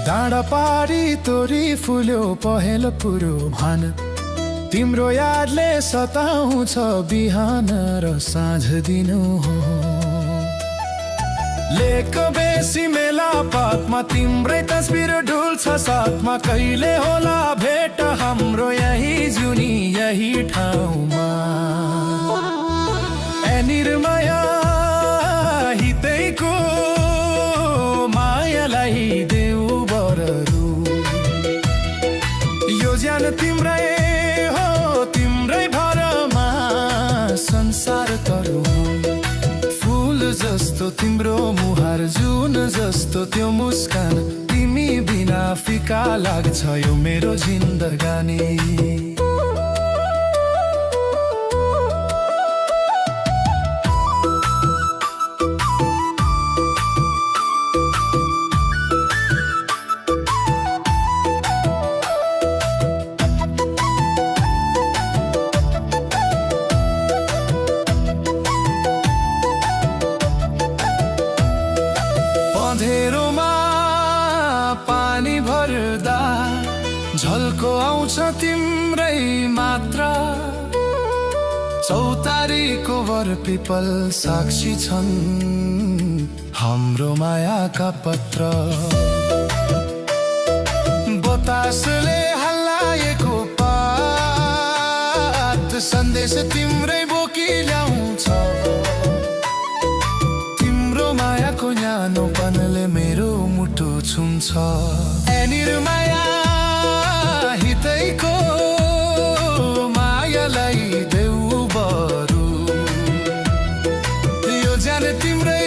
डाँडा पारी तोरी फुल्यो पहेँलो पुरो भान तिम्रो यादले सताउँछ बिहान र साँझ दिनु हो लेखको बेसी मेला पातमा तिम्रै तस्बिर डुल्छ साथमा कहिले होला भेट हाम्रो यही जुनी यही ठाउँमा निर्माया हितैको मायालाई देऊ बररू यो ज्यान तिम्रै हो तिम्रै भरमा संसार तरू फूल जस्तो तिम्रो मुहार जुन जस्तो त्यो मुस्कान तिमी बिना फिका लाग्छ यो मेरो जिन्दगानी अँधेरोमा पानी भर्दा झल्को आउँछ तिम्रै मात्र चौतारीको वर पिपल साक्षी छन् हाम्रो मायाका पत्र बतासले हल्लाएको पात सन्देश तिम्रै बोकी ल्याउँछ मायाको न्यानोपनले मेरो मुटु छुन्छ निर्माया हितैको मायालाई देऊ बरु यो ज्यान तिम्रै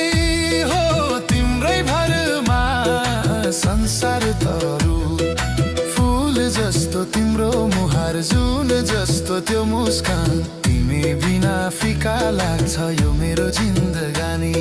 हो तिम्रै भरमा संसार तरू फूल जस्तो तिम्रो मुहार जुन जस्तो त्यो मुस्कान तिमी बिना फिका लाग्छ यो मेरो जिन्दगानी